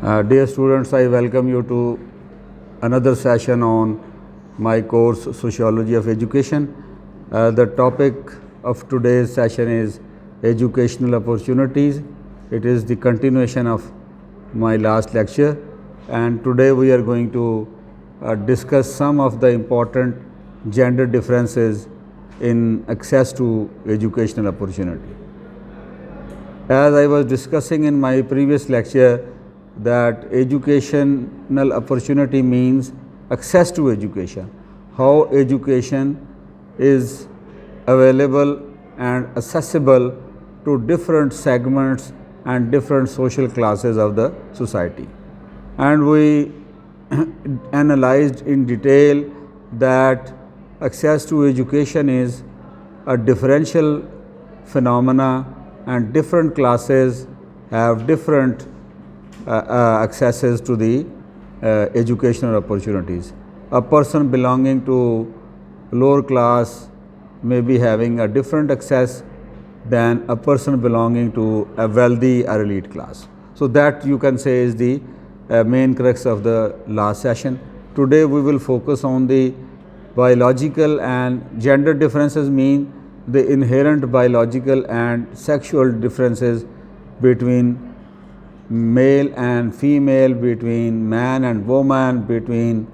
Dear students, I welcome you to another session on my course Sociology of Education. The topic of today's session is educational opportunities. It is the continuation of my last lecture, and today we are going to discuss some of the important gender differences in access to educational opportunity. As I was discussing in my previous lecture, that educational opportunity means access to education, how education is available and accessible to different segments and different social classes of the society. And we analyzed in detail that access to education is a differential phenomena, and different classes have different accesses to the educational opportunities. A person belonging to lower class may be having a different access than a person belonging to a wealthy or elite class. So that you can say is the main crux of the last session. Today we will focus on the biological and gender differences, mean the inherent biological and sexual differences between male and female, between man and woman, between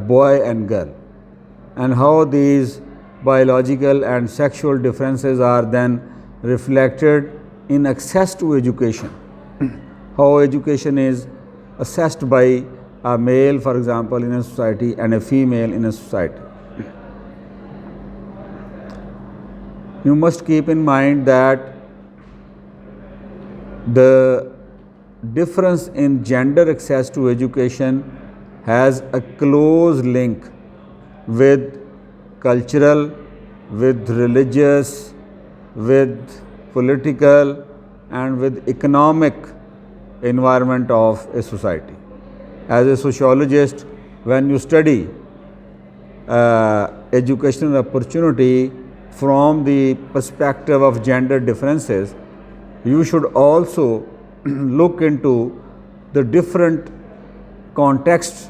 boy and girl, and how these biological and sexual differences are then reflected in access to education. How education is assessed by a male, for example, in a society, and a female in a society. You must keep in mind that the difference in gender access to education has a close link with cultural, with religious, with political, and with economic environment of a society. As a sociologist, when you study educational opportunity from the perspective of gender differences, you should also look into the different contexts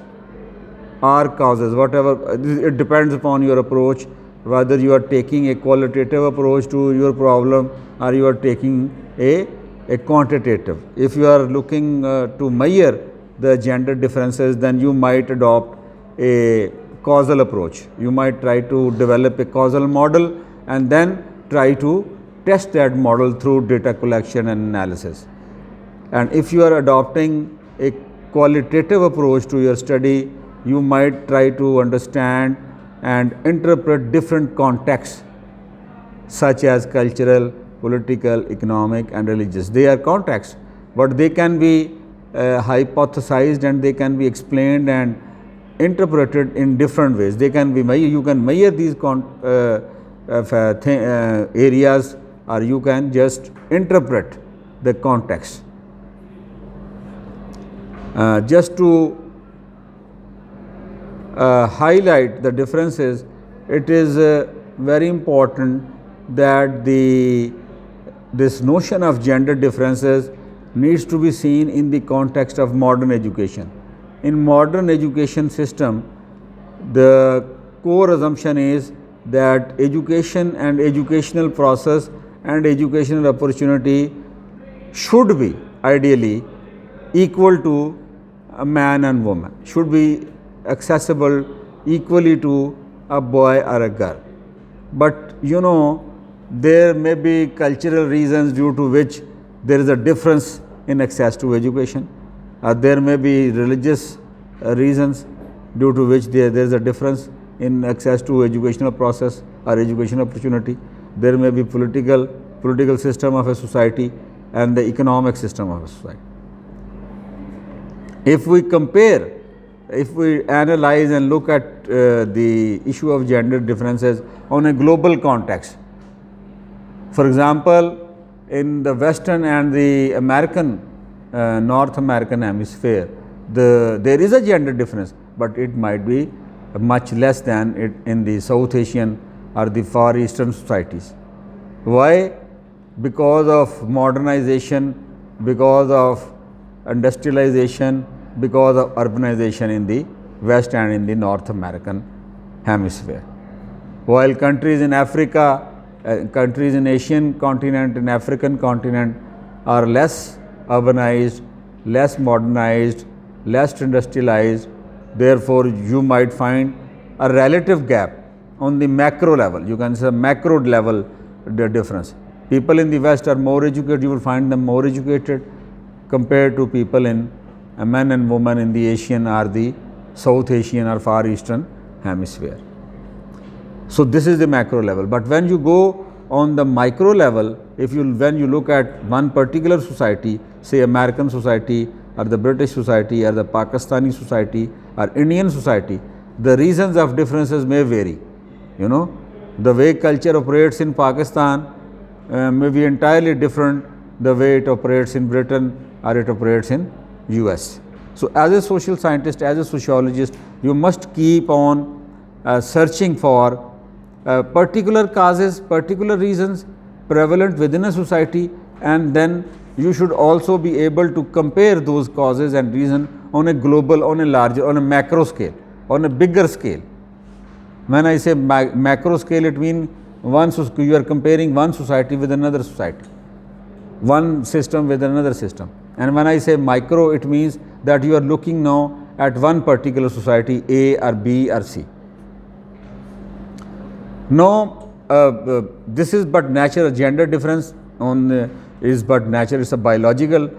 or causes, whatever. It depends upon your approach, whether you are taking a qualitative approach to your problem or you are taking a quantitative. If you are looking to measure the gender differences, then you might adopt a causal approach. You might try to develop a causal model and then try to test that model through data collection and analysis. And if you are adopting a qualitative approach to your study, you might try to understand and interpret different contexts such as cultural, political, economic, and religious. They are contexts, but they can be hypothesized and they can be explained and interpreted in different ways. They can be you can measure these areas, or you can just interpret the context. Just to highlight the differences, it is very important that this notion of gender differences needs to be seen in the context of modern education. In modern education system, the core assumption is that education and educational process and educational opportunity should be ideally equal to a man and woman, should be accessible equally to a boy or a girl. But you know, there may be cultural reasons due to which there is a difference in access to education. There may be religious reasons due to which there is a difference in access to educational process or educational opportunity. There may be political system of a society and the economic system of a society. If we compare, if we analyze and look at the issue of gender differences on a global context, for example, in the Western and the American, North American hemisphere, there is a gender difference, but it might be much less than it in the South Asian or the Far Eastern societies. Why? Because of modernization, because of industrialization because of urbanization in the West and in the North American hemisphere. While countries in Africa, countries in Asian continent and African continent are less urbanized, less modernized, less industrialized, therefore you might find a relative gap on the macro level. You can say macro level the difference. People in the West are more educated, you will find them more educated compared to people in men and women in the Asian or the South Asian or Far Eastern hemisphere. So this is the macro level. But when you go on the micro level, when you look at one particular society, say American society or the British society or the Pakistani society or Indian society, the reasons of differences may vary. You know, the way culture operates in Pakistan may be entirely different the way it operates in Britain or it operates in US. So as a social scientist, as a sociologist, you must keep on searching for particular causes, particular reasons prevalent within a society, and then you should also be able to compare those causes and reasons on a global, on a larger, on a macro scale, on a bigger scale. When I say macro scale, it means you are comparing one society with another society, one system with another system. And when I say micro, it means that you are looking now at one particular society, A or B or C. Now, this is but natural. Gender difference is but natural. It's a biological.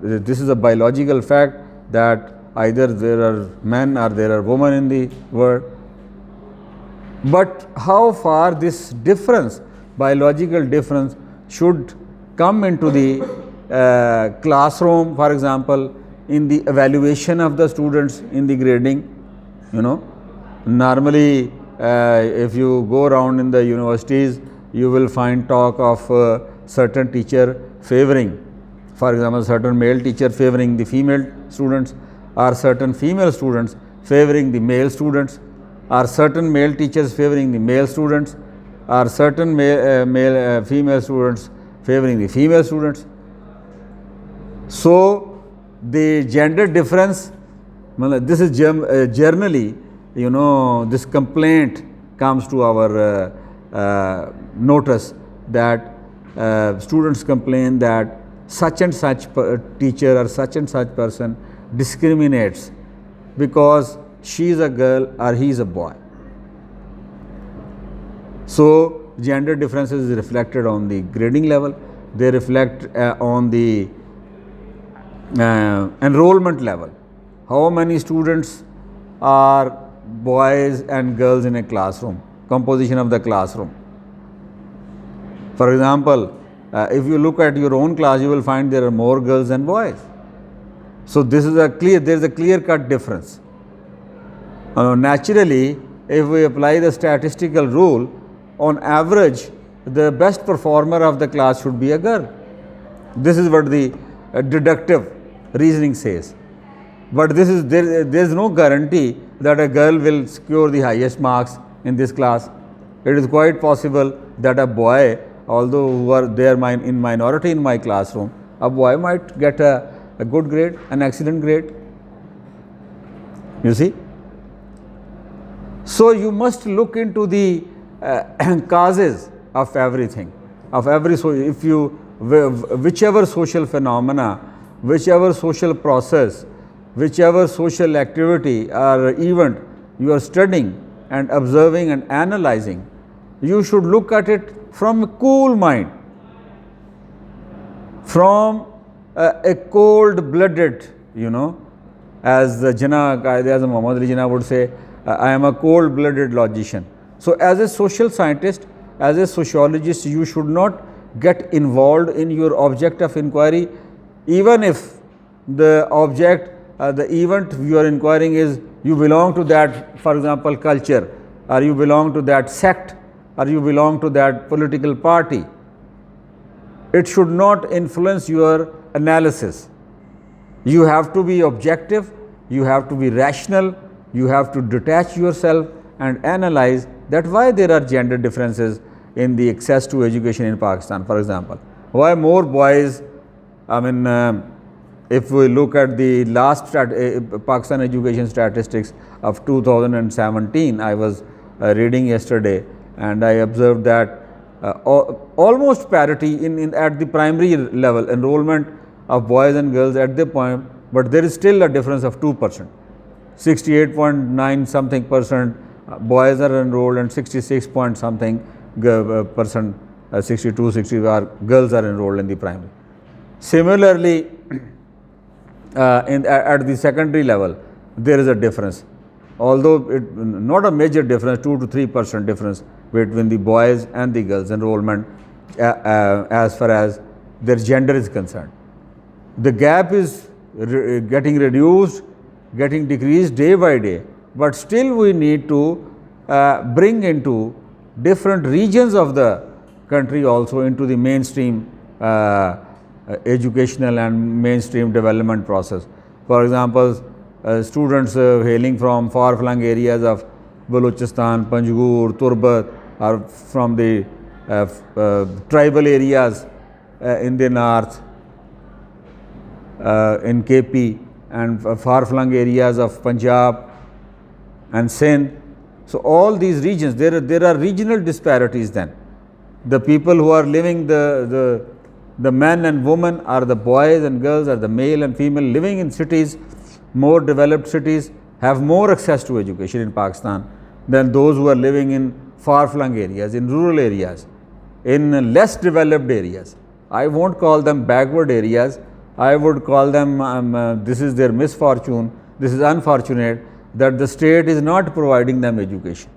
This is a biological fact that either there are men or there are women in the world. But how far this difference, biological difference, should come into the classroom, for example, in the evaluation of the students, in the grading, you know. Normally, if you go around in the universities, you will find talk of certain teacher favoring, for example, certain male teacher favoring the female students, or certain female students favoring the male students, or certain male teachers favoring the male students, or certain female students favoring the female students. So the gender difference, this is generally, you know, this complaint comes to our notice that students complain that such and such teacher or such and such person discriminates because she is a girl or he is a boy. So gender differences is reflected on the grading level, they reflect on the enrollment level. How many students are boys and girls in a classroom, composition of the classroom. For example, if you look at your own class, you will find there are more girls than boys. So this is there is a clear-cut difference. Naturally, if we apply the statistical rule, on average, the best performer of the class should be a girl. This is what the deductive reasoning says. But there is no guarantee that a girl will secure the highest marks in this class. It is quite possible that a boy, although who are there in minority in my classroom, a boy might get a good grade, an excellent grade. You see? So you must look into the causes of everything, of every. So if you whichever social phenomena, whichever social process, whichever social activity or event you are studying and observing and analyzing, you should look at it from a cool mind, from a cold-blooded, you know, as the Jinnah, as Muhammad Ali Jinnah would say, I am a cold-blooded logician. So as a social scientist, as a sociologist, you should not get involved in your object of inquiry, even if the object, the event you are inquiring is you belong to that, for example, culture, or you belong to that sect, or you belong to that political party. It should not influence your analysis. You have to be objective, you have to be rational, you have to detach yourself and analyze that why there are gender differences in the access to education in Pakistan, for example. Why more boys, if we look at the last Pakistan education statistics of 2017, I was reading yesterday, and I observed that almost parity at the primary level enrollment of boys and girls at the point, but there is still a difference of 2%. 68.9 something percent boys are enrolled and 66 point something percent, 62, 60 girls are enrolled in the primary. Similarly, at the secondary level, there is a difference, although not a major difference, 2 to 3% difference between the boys and the girls enrollment as far as their gender is concerned. The gap is getting reduced, getting decreased day by day, but still we need to bring into different regions of the country also into the mainstream educational and mainstream development process. For example, students hailing from far-flung areas of Balochistan, Panjgur, Turbat, or from the tribal areas in the north, in KP, and far-flung areas of Punjab and Sindh. So all these regions, there are regional disparities then. The people who are living, the men and women, are the boys and girls, are the male and female living in cities, more developed cities, have more access to education in Pakistan than those who are living in far-flung areas, in rural areas, in less developed areas. I won't call them backward areas. I would call them, this is their misfortune, this is unfortunate that the state is not providing them education.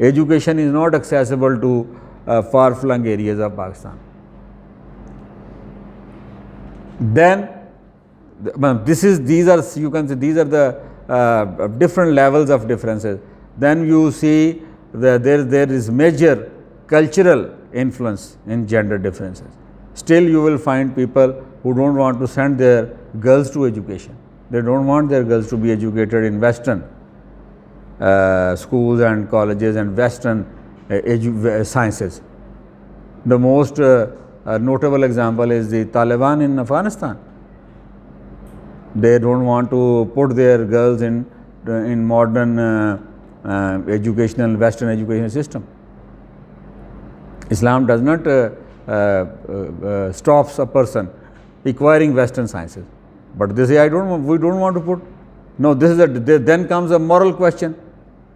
Education is not accessible to far-flung areas of Pakistan. Then, these are, you can say, these are the different levels of differences. Then you see that there is major cultural influence in gender differences. Still you will find people who don't want to send their girls to education. They don't want their girls to be educated in Western schools and colleges and Western sciences. The most notable example is the Taliban in Afghanistan. They don't want to put their girls in modern educational, Western education system. Islam does not stops a person acquiring Western sciences, but they say, we don't want to put. No, then comes a moral question.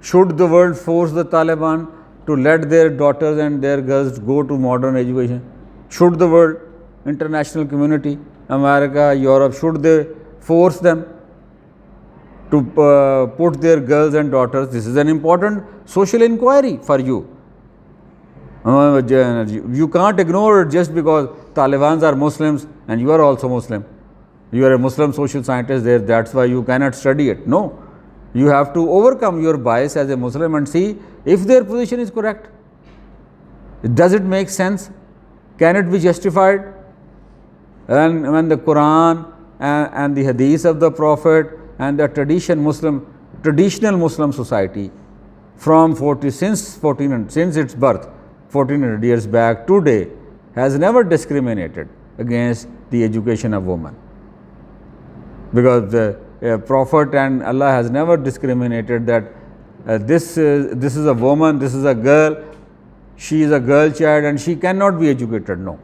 Should the world force the Taliban to let their daughters and their girls go to modern education? Should the world, international community, America, Europe, should they force them to put their girls and daughters? This is an important social inquiry for you. You can't ignore it just because Talibans are Muslims and you are also Muslim. You are a Muslim social scientist there, that's why you cannot study it. No, you have to overcome your bias as a Muslim and see if their position is correct. Does it make sense? Can it be justified? And when the Quran and the Hadith of the Prophet and the traditional Muslim society since its birth, 1400 years back, today, has never discriminated against the education of women. Because the Prophet and Allah has never discriminated that this is a woman, this is a girl, she is a girl child and she cannot be educated. No.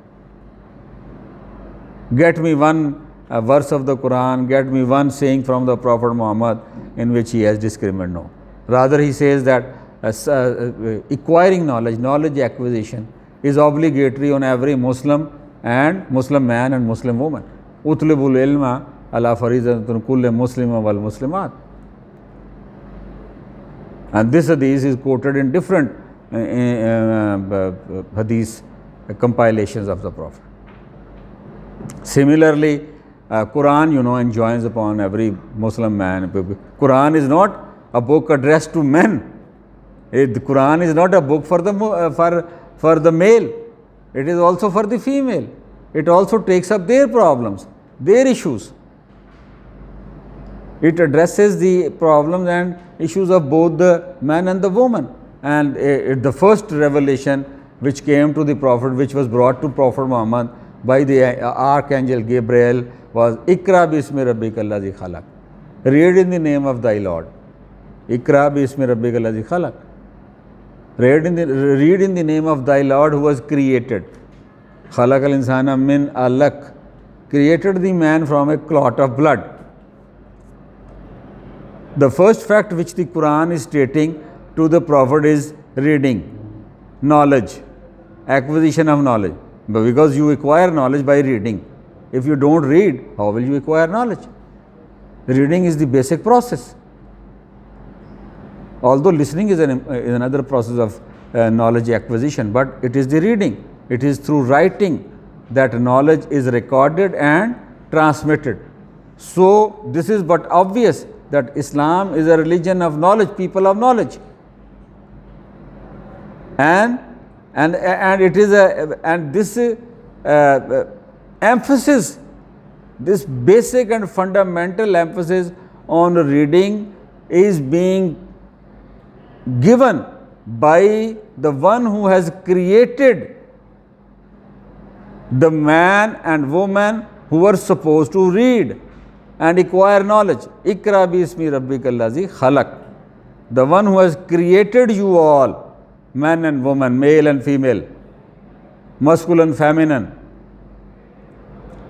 Get me one verse of the Quran, get me one saying from the Prophet Muhammad in which he has discriminated. No. Rather he says that acquiring knowledge acquisition is obligatory on every Muslim and Muslim man and Muslim woman. Utlubul ilma ala farizatun kulli muslima wal muslimat. And this hadith is quoted in different hadith compilations of the Prophet. Similarly, Quran, enjoins upon every Muslim man. Quran is not a book addressed to men. The Quran is not a book for the male. It is also for the female. It also takes up their problems, their issues. It addresses the problems and issues of both the man and the woman. And the first revelation which came to the Prophet, which was brought to Prophet Muhammad, by the Archangel Gabriel was Ikra bismi rabbika allazi khalaq. Read in the name of thy Lord. Ikra bismi rabbika allazi khalaq. Read in the name of thy Lord who was created. Khalaq al insana min alaq. Created the man from a clot of blood. The first fact which the Quran is stating to the Prophet is reading, knowledge, acquisition of knowledge. But because you acquire knowledge by reading. If you don't read, how will you acquire knowledge? Reading is the basic process. Although listening is another process of knowledge acquisition, but it is the reading. It is through writing that knowledge is recorded and transmitted. So this is but obvious that Islam is a religion of knowledge, people of knowledge. And it is this emphasis, this basic and fundamental emphasis on reading is being given by the one who has created the man and woman who are supposed to read and acquire knowledge. Ikra bismi rabbika allazi khalaq. The one who has created you all, man and woman, male and female, masculine, feminine.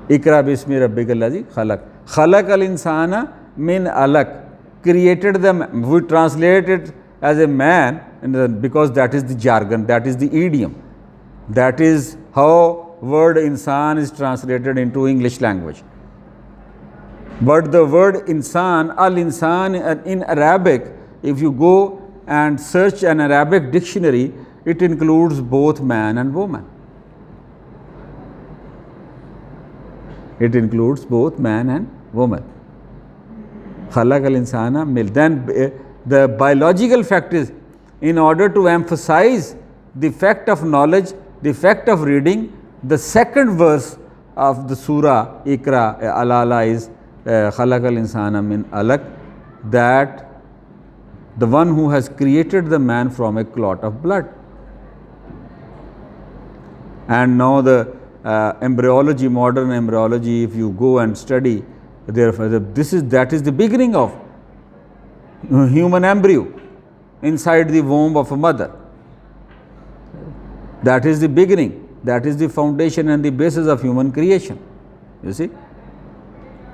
Ikra bismi rabbika allazi khalaq. Khalaq al insana min alaq. Created them. We translate it as a man, and because that is the jargon, that is the idiom. That is how word insan is translated into English language. But the word insan, al-insan in Arabic, if you go and search an Arabic dictionary, it includes both man and woman. It includes both man and woman. Khalaq al-insana mil. Then the biological fact is, in order to emphasize the fact of knowledge, the fact of reading, the second verse of the surah Ikra al-Ala is Khalaq al-insana min alaq, that the one who has created the man from a clot of blood. And now the embryology, modern embryology, if you go and study, therefore that is the beginning of human embryo inside the womb of a mother. That is the beginning. That is the foundation and the basis of human creation. You see,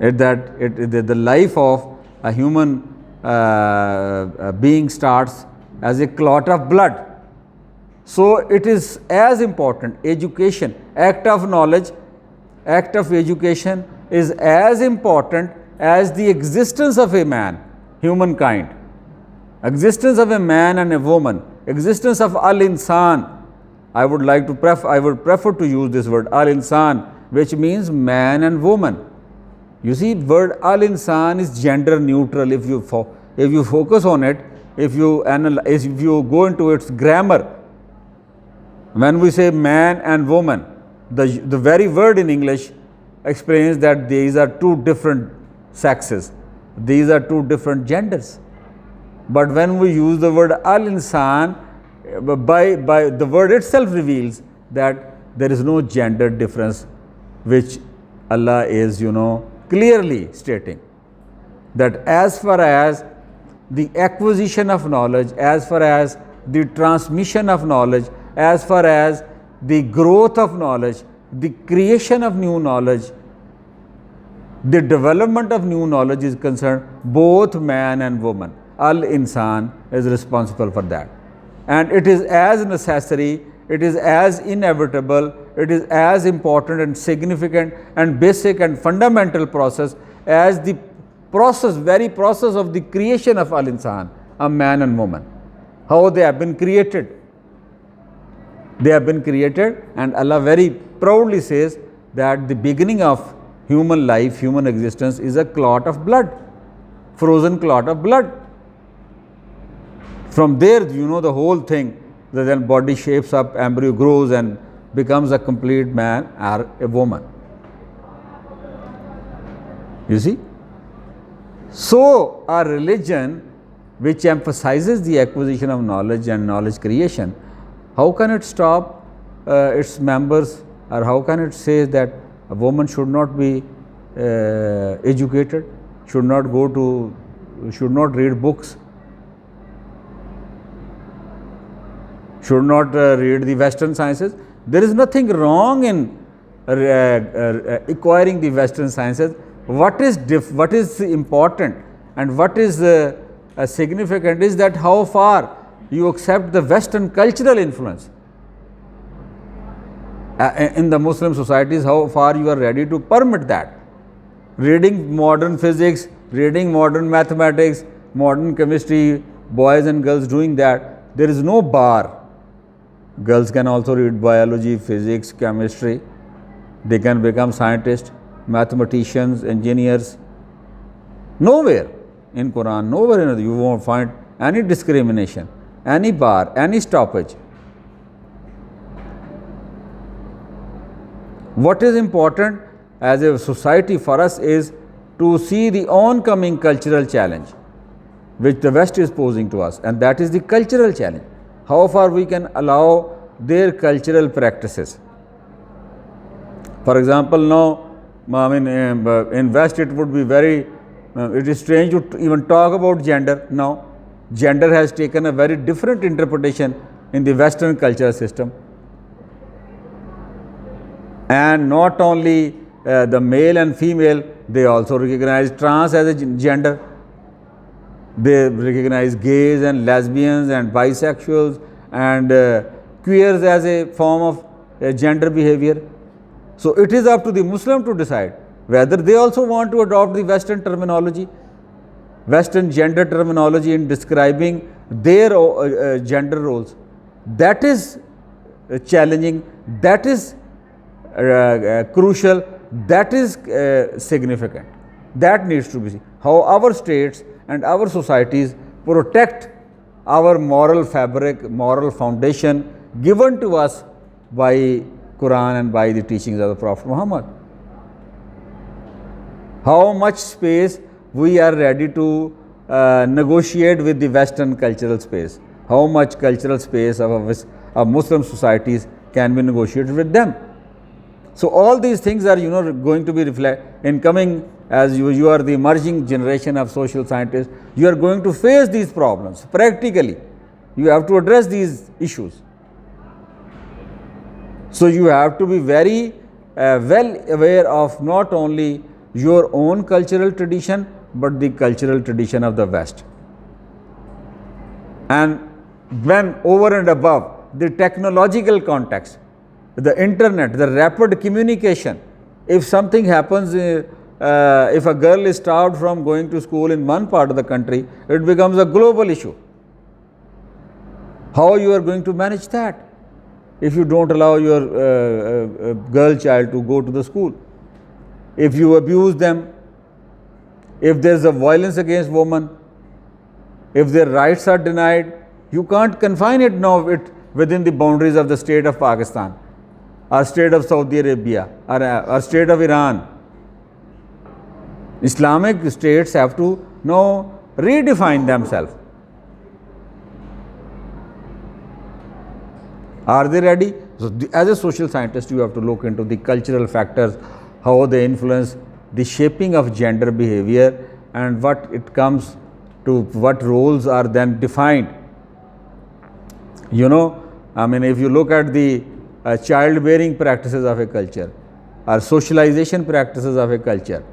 the life of a human being starts as a clot of blood. So it is as important. Education, act of knowledge, act of education is as important as the existence of a man, humankind, existence of a man and a woman, existence of al-insan. I would prefer to use this word al-insan, which means man and woman. You see, word al-insan is gender neutral. If you focus on it, if you analyze, if you go into its grammar, when we say man and woman, the very word in English explains that these are two different sexes, these are two different genders. But when we use the word al-insan, by the word itself reveals that there is no gender difference, which Allah is, clearly stating. That as far as the acquisition of knowledge, as far as the transmission of knowledge, as far as the growth of knowledge, the creation of new knowledge, the development of new knowledge is concerned, both man and woman, al-insan is responsible for that. And it is as necessary, it is as inevitable, it is as important and significant and basic and fundamental process as the very process of the creation of al-insan, a man and woman. How they have been created. They have been created, and Allah very proudly says that the beginning of human life, human existence is a clot of blood, frozen clot of blood. From there, the whole thing, the then body shapes up, embryo grows and becomes a complete man or a woman. You see? So, our religion, which emphasizes the acquisition of knowledge and knowledge creation, how can it stop its members or how can it say that a woman should not be educated, should not read books, should not read the Western sciences? There is nothing wrong in acquiring the Western sciences. What is important and what is significant is that how far you accept the Western cultural influence in the Muslim societies, how far you are ready to permit that. Reading modern physics, reading modern mathematics, modern chemistry, boys and girls doing that, there is no bar. Girls can also read biology, physics, chemistry. They can become scientists, mathematicians, engineers. Nowhere in Quran, nowhere in you won't find any discrimination, any bar, any stoppage. What is important as a society for us is to see the oncoming cultural challenge which the West is posing to us, and that is the cultural challenge. How far we can allow their cultural practices. For example, now, in West it would be it is strange to even talk about gender now. Gender has taken a very different interpretation in the Western cultural system. And not only the male and female, they also recognize trans as a gender. They recognize gays and lesbians and bisexuals and queers as a form of gender behavior. So it is up to the Muslim to decide whether they also want to adopt the Western terminology, Western gender terminology in describing their gender roles. That is challenging, that is crucial, that is significant. That needs to be seen. How our states and our societies protect our moral fabric, moral foundation given to us by Quran and by the teachings of the Prophet Muhammad. How much space we are ready to negotiate with the Western cultural space. How much cultural space of Muslim societies can be negotiated with them. So all these things are going to be reflected in coming, as you are the emerging generation of social scientists, you are going to face these problems practically. You have to address these issues. So you have to be very well aware of not only your own cultural tradition, but the cultural tradition of the West. And when over and above the technological context, the internet, the rapid communication, if something happens, if a girl is stopped from going to school in one part of the country, it becomes a global issue. How you are going to manage that if you don't allow your girl child to go to the school? If you abuse them, if there is a violence against women, if their rights are denied, you can't confine it now within the boundaries of the state of Pakistan or state of Saudi Arabia or state of Iran. Islamic states have to now redefine themselves. Are they ready? So as a social scientist, you have to look into the cultural factors, how they influence the shaping of gender behavior and what it comes to, what roles are then defined. If you look at the childbearing practices of a culture or socialization practices of a culture,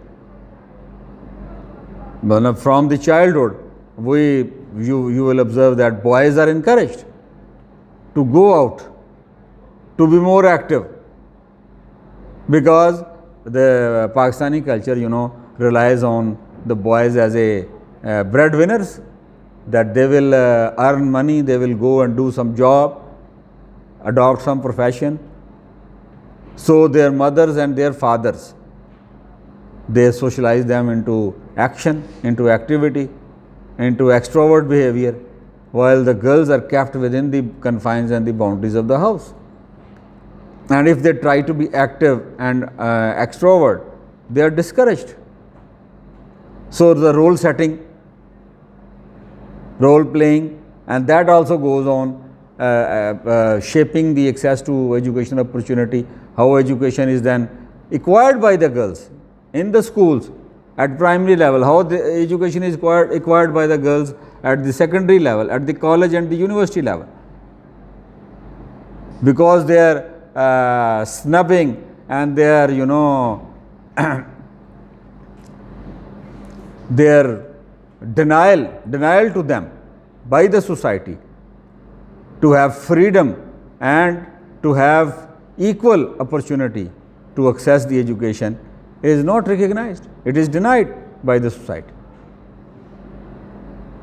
from the childhood, you will observe that boys are encouraged to go out, to be more active, because the Pakistani culture, relies on the boys as a breadwinners, that they will earn money, they will go and do some job, adopt some profession. So their mothers and their fathers, they socialize them into action, into activity, into extrovert behavior, while the girls are kept within the confines and the boundaries of the house. And if they try to be active and extrovert, they are discouraged. So the role setting, role playing, and that also goes on shaping the access to education opportunity, how education is then acquired by the girls in the schools at primary level, how the education is acquired by the girls at the secondary level, at the college and the university level. Because they are snubbing and they are, their denial to them by the society to have freedom and to have equal opportunity to access the education is not recognized. It is denied by the society.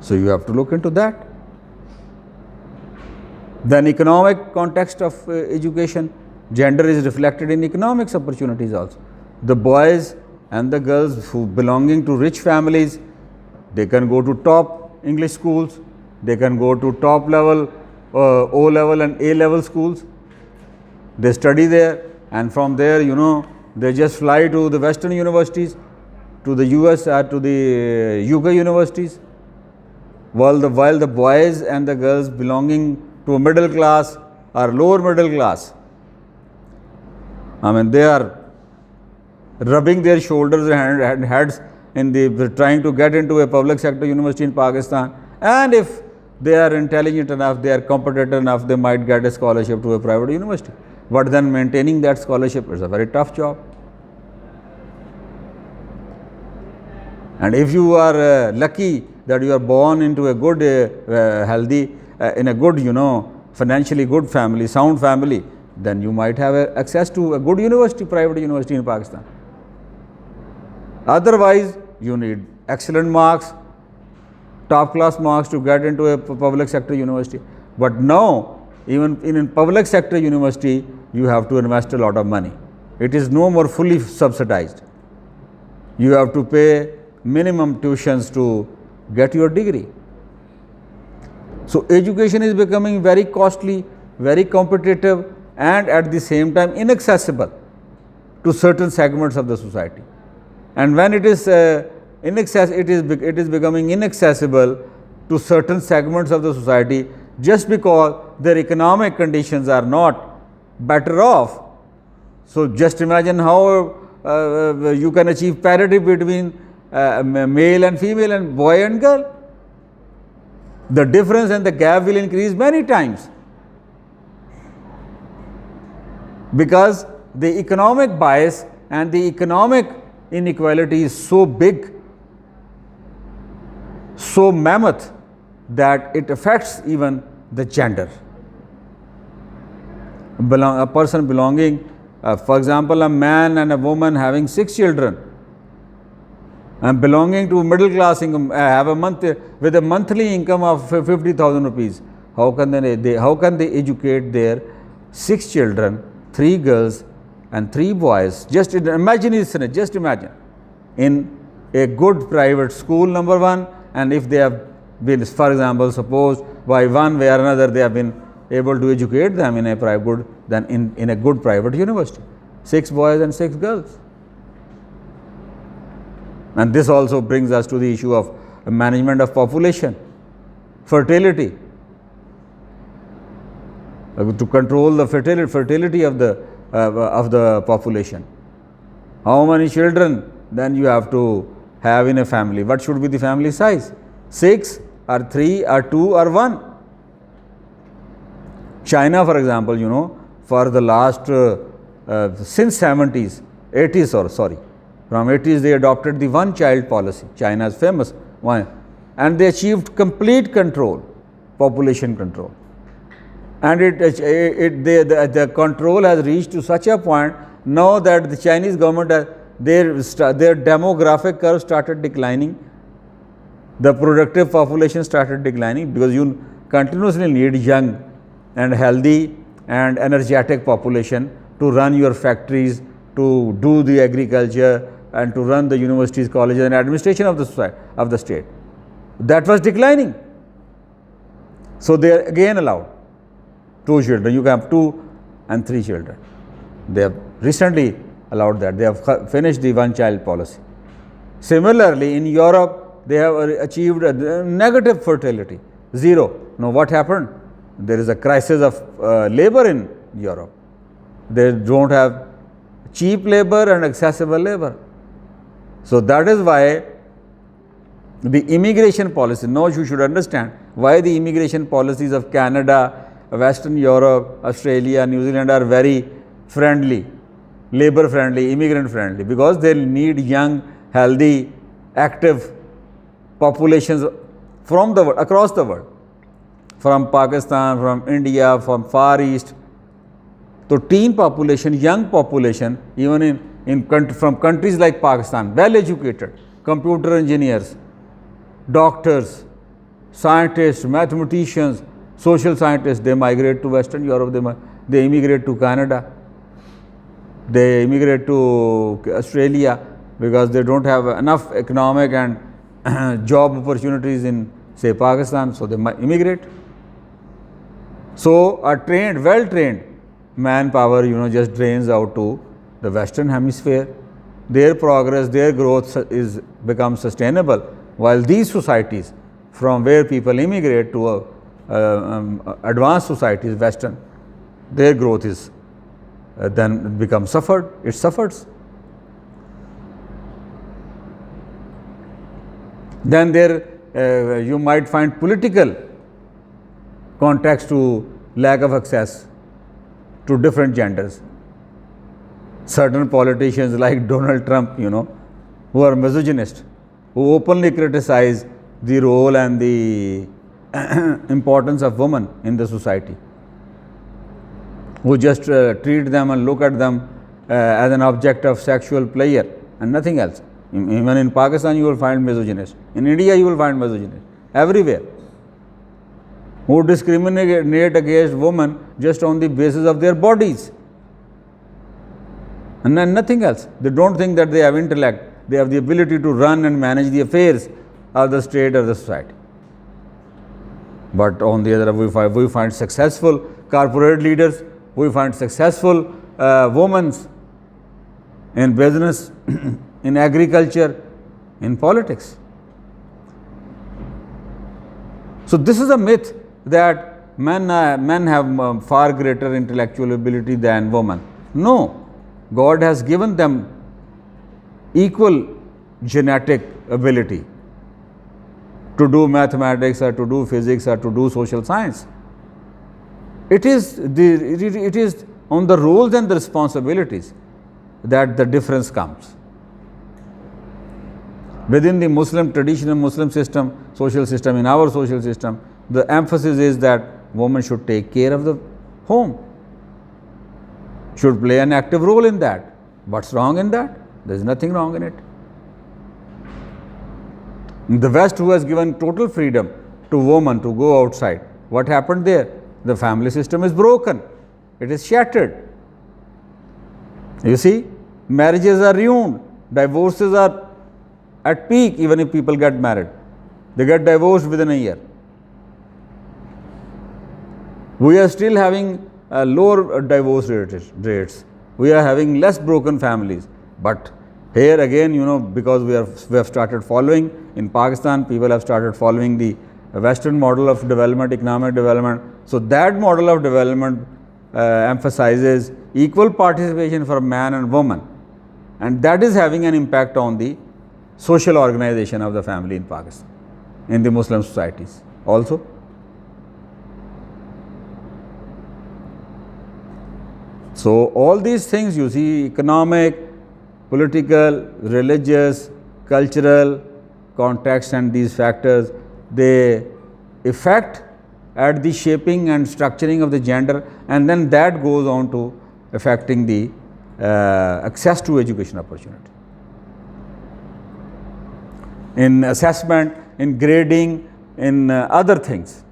So you have to look into that. Then economic context of education, gender is reflected in economics opportunities also. The boys and the girls who belonging to rich families, they can go to top English schools, they can go to top level O level and A level schools. They study there, and from there, they just fly to the Western universities, to the US or to the UK universities, while the boys and the girls belonging to a middle class or lower middle class, they are rubbing their shoulders and heads in trying to get into a public sector university in Pakistan, and if they are intelligent enough, they are competent enough, they might get a scholarship to a private university. But then maintaining that scholarship is a very tough job. And if you are lucky that you are born into a good, healthy, in a good, financially good family, sound family, then you might have access to a good university, private university in Pakistan. Otherwise, you need excellent marks, top class marks to get into a public sector university. But now, even in public sector university, you have to invest a lot of money. It is no more fully subsidized. You have to pay minimum tuitions to get your degree. So education is becoming very costly, very competitive, and at the same time inaccessible to certain segments of the society. And when it is it is becoming inaccessible to certain segments of the society just because their economic conditions are not better off. So just imagine how you can achieve parity between male and female and boy and girl. The difference and the gap will increase many times, because the economic bias and the economic inequality is so big, so mammoth, that it affects even the gender. A person belonging, for example, a man and a woman having 6 children and belonging to middle class income, have with a monthly income of 50,000 rupees. How can they educate their 6 children, 3 girls and 3 boys? Just imagine in a good private school, number one, and if they have been, for example, suppose by one way or another they have been able to educate them in a good private university, 6 boys and 6 girls. And this also brings us to the issue of management of population, fertility, to control the fertility of the population. How many children then you have to have in a family? What should be the family size? 6 or 3 or 2 or 1? China, for example, for the last since 70s, 80s from 80s they adopted the one-child policy. China is famous, and they achieved complete control, population control. And the control has reached to such a point now that the Chinese government their demographic curve started declining. The productive population started declining, because you continuously need young and healthy and energetic population to run your factories, to do the agriculture, and to run the universities, colleges, and administration of the state. That was declining. So they again allowed 2 children. You can have 2 and 3 children. They have recently allowed that. They have finished the one-child policy. Similarly, in Europe, they have achieved a negative fertility, 0. Now, what happened? there is a crisis of labor in Europe. They don't have cheap labor and accessible labor. So that is why the immigration policy, now you should understand why the immigration policies of Canada, Western Europe, Australia, New Zealand are very friendly, labor friendly, immigrant friendly, because they need young, healthy, active populations from the world, across the world, from Pakistan, from India, from Far East. So teen population, young population, even from countries like Pakistan, well educated, computer engineers, doctors, scientists, mathematicians, social scientists, they migrate to Western Europe, they immigrate to Canada, they immigrate to Australia, because they don't have enough economic and job opportunities in, say, Pakistan, so they immigrate. So a trained, well trained manpower, just drains out to the Western hemisphere. Their progress, their growth becomes sustainable, while these societies from where people immigrate to advanced societies, Western, their growth is then becomes suffered, it suffers. Then there you might find political context to lack of access to different genders. Certain politicians like Donald Trump, who are misogynist, who openly criticize the role and the importance of women in the society, who just treat them and look at them as an object of sexual pleasure and nothing else. Even in Pakistan you will find misogynists, in India you will find misogynists, everywhere, who discriminate against women just on the basis of their bodies and then nothing else. They don't think that they have intellect, they have the ability to run and manage the affairs of the state or the society. But on the other hand, we find successful corporate leaders, we find successful women in business, in agriculture, in politics. So this is a myth that men have far greater intellectual ability than women. No, God has given them equal genetic ability to do mathematics or to do physics or to do social science. It is on the roles and the responsibilities that the difference comes. Within the Muslim traditional Muslim system, social system, in our social system, the emphasis is that woman should take care of the home, should play an active role in that. What's wrong in that? There is nothing wrong in it. In the West, who has given total freedom to women to go outside, what happened there? The family system is broken, it is shattered. You see, marriages are ruined, divorces are at peak. Even if people get married, they get divorced within a year. We are still having lower divorce rates. We are having less broken families. But here again, because we have started following, in Pakistan, people have started following the Western model of development, economic development. So that model of development emphasizes equal participation for man and woman, and that is having an impact on the social organization of the family in Pakistan, in the Muslim societies also. So all these things, you see, economic, political, religious, cultural context, and these factors, they affect at the shaping and structuring of the gender, and then that goes on to affecting the access to education opportunity, in assessment, in grading, in other things.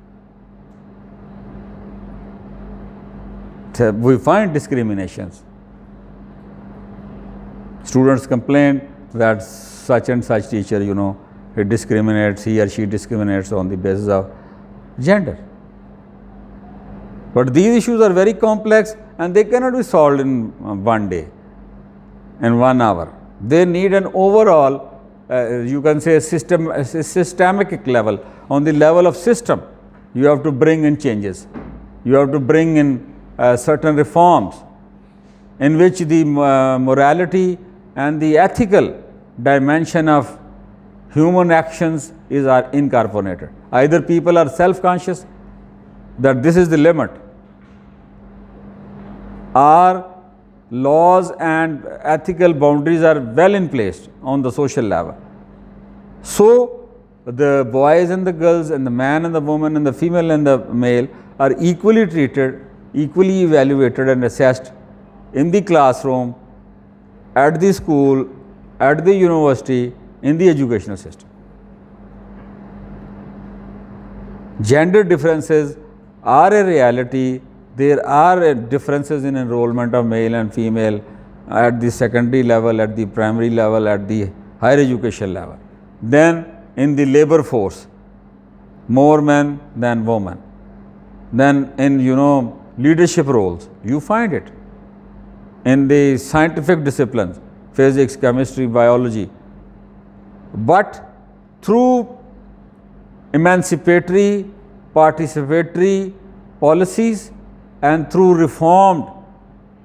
We find discriminations. Students complain that such and such teacher, he discriminates, he or she discriminates on the basis of gender. But these issues are very complex and they cannot be solved in one day, in 1 hour. They need an overall, you can say, systemic level. On the level of system, you have to bring in changes. You have to bring in certain reforms in which the morality and the ethical dimension of human actions are incorporated. Either people are self-conscious that this is the limit, or laws and ethical boundaries are well in place on the social level. So the boys and the girls and the man and the woman and the female and the male are equally treated, equally evaluated and assessed in the classroom, at the school, at the university, in the educational system. Gender differences are a reality. There are differences in enrollment of male and female at the secondary level, at the primary level, at the higher education level. Then in the labor force, more men than women. Then in leadership roles, you find it. In the scientific disciplines, physics, chemistry, biology. But through emancipatory, participatory policies and through reformed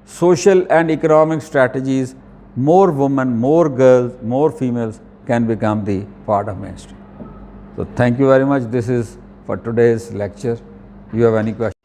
social and economic strategies, more women, more girls, more females can become the part of mainstream. So thank you very much. This is for today's lecture. You have any questions?